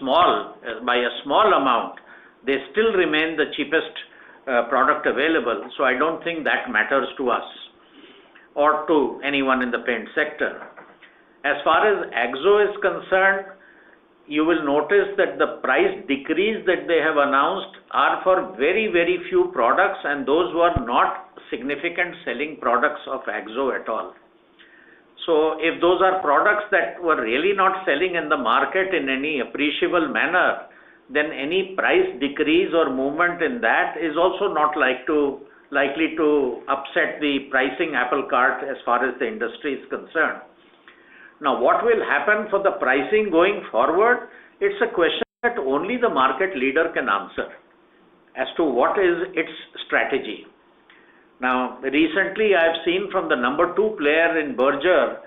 by a small amount, they still remain the cheapest product available. So I don't think that matters to us or to anyone in the paint sector. As far as Akzo is concerned, you will notice that the price decrease that they have announced are for very, very few products, and those were not significant selling products of Akzo at all. So if those are products that were really not selling in the market in any appreciable manner, then any price decrease or movement in that is also not likely to upset the pricing apple cart as far as the industry is concerned. Now, what will happen for the pricing going forward? It's a question that only the market leader can answer as to what is its strategy. Now, recently I have seen from the number 2 player in Berger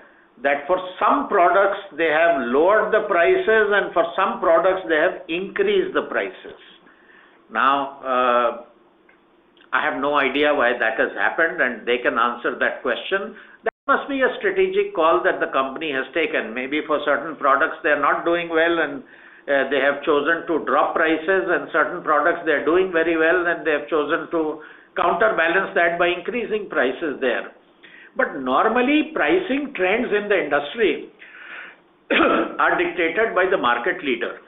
that for some products they have lowered the prices and for some products they have increased the prices. Now, I have no idea why that has happened, and they can answer that question. That must be a strategic call that the company has taken. Maybe for certain products they are not doing well and they have chosen to drop prices, and certain products they are doing very well and they have chosen to counterbalance that by increasing prices there. But normally pricing trends in the industry are dictated by the market leader.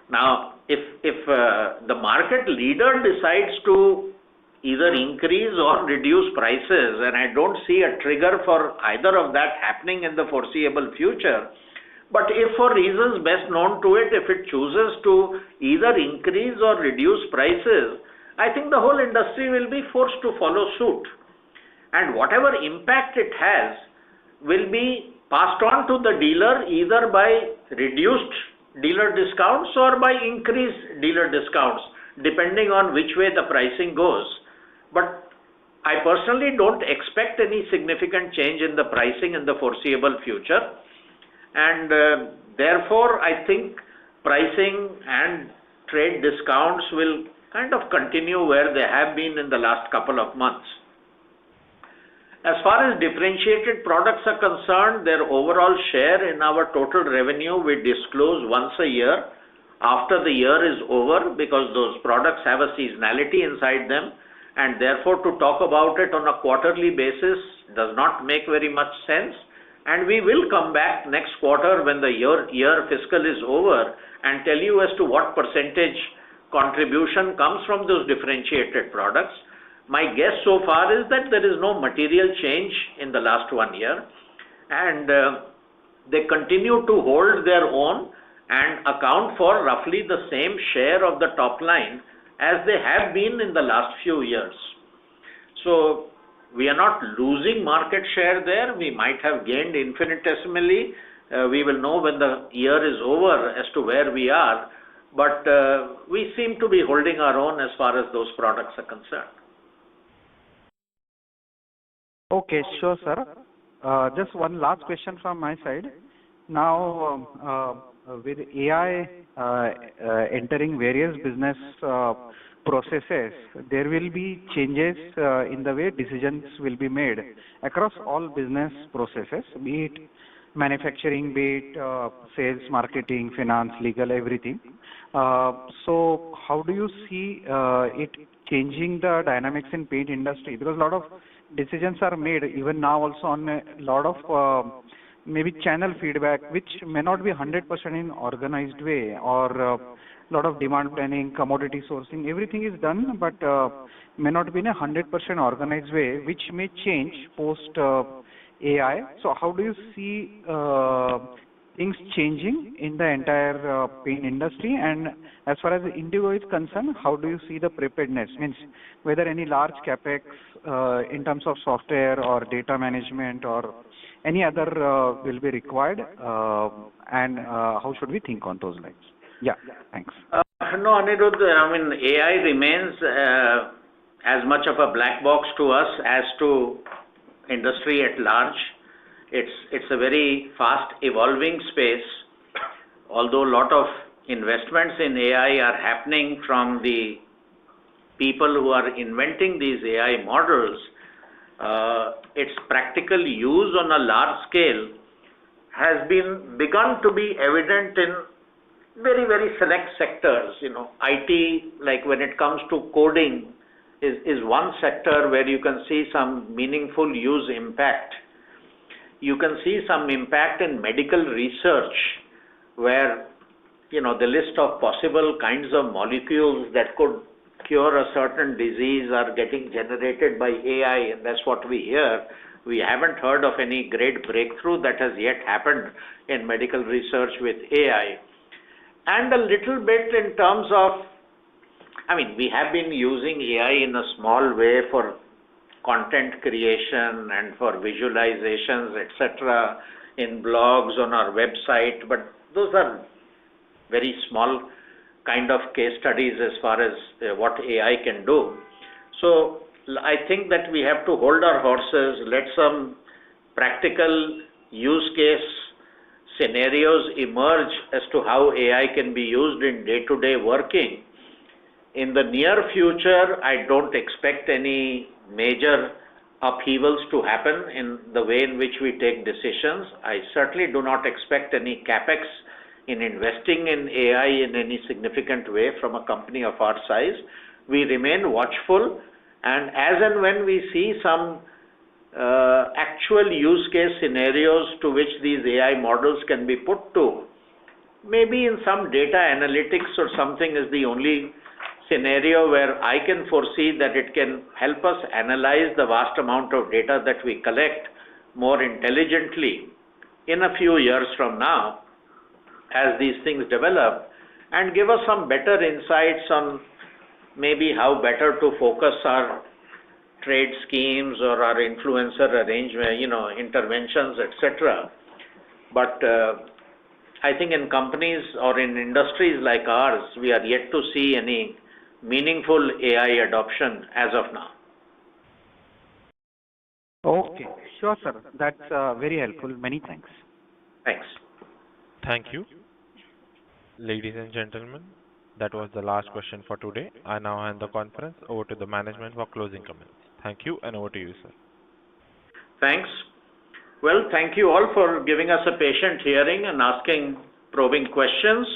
Now, if the market leader decides to either increase or reduce prices, and I don't see a trigger for either of that happening in the foreseeable future, but if for reasons best known to it, if it chooses to either increase or reduce prices, I think the whole industry will be forced to follow suit. And whatever impact it has will be passed on to the dealer either by reduced dealer discounts or by increased dealer discounts, depending on which way the pricing goes. But I personally don't expect any significant change in the pricing in the foreseeable future. And therefore, I think pricing and trade discounts will kind of continue where they have been in the last couple of months. As far as differentiated products are concerned, their overall share in our total revenue we disclose once a year after the year is over, because those products have a seasonality inside them, and therefore to talk about it on a quarterly basis does not make very much sense. And we will come back next quarter when the year fiscal is over and tell you as to what percentage contribution comes from those differentiated products. My guess so far is that there is no material change in the last 1 year, and they continue to hold their own and account for roughly the same share of the top line as they have been in the last few years. So we are not losing market share there. We might have gained infinitesimally. We will know when the year is over as to where we are, but we seem to be holding our own as far as those products are concerned. Okay, sure, sir. Just one last question from my side. Now, with AI entering various business processes, there will be changes in the way decisions will be made across all business processes, be it manufacturing, be it sales, marketing, finance, legal, everything. So how do you see it changing the dynamics in paint industry? Because a lot of decisions are made even now also on a lot of maybe channel feedback, which may not be 100% in organized way, or lot of demand planning, commodity sourcing, everything is done, but may not be in a 100% organized way, which may change post AI. So how do you see things changing in the entire paint industry? And as far as Indigo is concerned, how do you see the preparedness? Means whether any large capex in terms of software or data management or any other will be required, and how should we think on those lines? Yeah, thanks. No, Anirudh, I mean, AI remains as much of a black box to us as to industry at large. It's a very fast evolving space. Although a lot of investments in AI are happening from the people who are inventing these AI models, its practical use on a large scale has begun to be evident in very, very select sectors. You know, IT, like when it comes to coding, is one sector where you can see some meaningful use impact. You can see some impact in medical research, where, you know, the list of possible kinds of molecules that could cure a certain disease are getting generated by AI, and that's what we hear. We haven't heard of any great breakthrough that has yet happened in medical research with AI. And a little bit in terms of, I mean, we have been using AI in a small way for content creation and for visualizations, etc., in blogs on our website, but those are very small kind of case studies as far as what AI can do. So I think that we have to hold our horses, let some practical use case scenarios emerge as to how AI can be used in day-to-day working, in the near future, I don't expect any major upheavals to happen in the way in which we take decisions. I certainly do not expect any capex in investing in AI in any significant way from a company of our size. We remain watchful, and as and when we see some actual use case scenarios to which these AI models can be put to, maybe in some data analytics or something is the only scenario where I can foresee that it can help us analyze the vast amount of data that we collect more intelligently in a few years from now as these things develop, and give us some better insights on maybe how better to focus our trade schemes or our influencer arrangement, interventions, etc. But I think in companies or in industries like ours, we are yet to see any meaningful AI adoption as of now. Okay, sure, sir. That's very helpful. Many thanks. Thanks. Thank you. Ladies and gentlemen, that was the last question for today. I now hand the conference over to the management for closing comments. Thank you, and over to you, sir. Thanks. Well, thank you all for giving us a patient hearing and asking probing questions.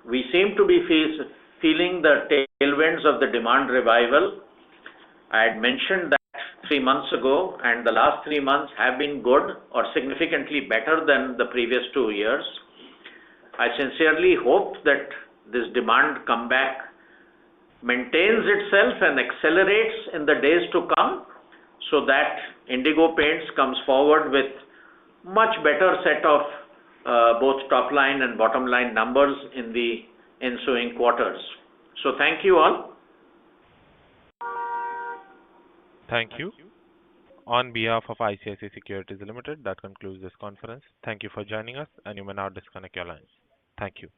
We seem to be feeling the tailwinds of the demand revival. I had mentioned that 3 months ago, and the last 3 months have been good or significantly better than the previous 2 years. I sincerely hope that this demand comeback maintains itself and accelerates in the days to come, so that Indigo Paints comes forward with much better set of both top line and bottom line numbers in the ensuing quarters. So thank you all. Thank you. On behalf of ICICI Securities Limited, that concludes this conference. Thank you for joining us, and you may now disconnect your lines. Thank you.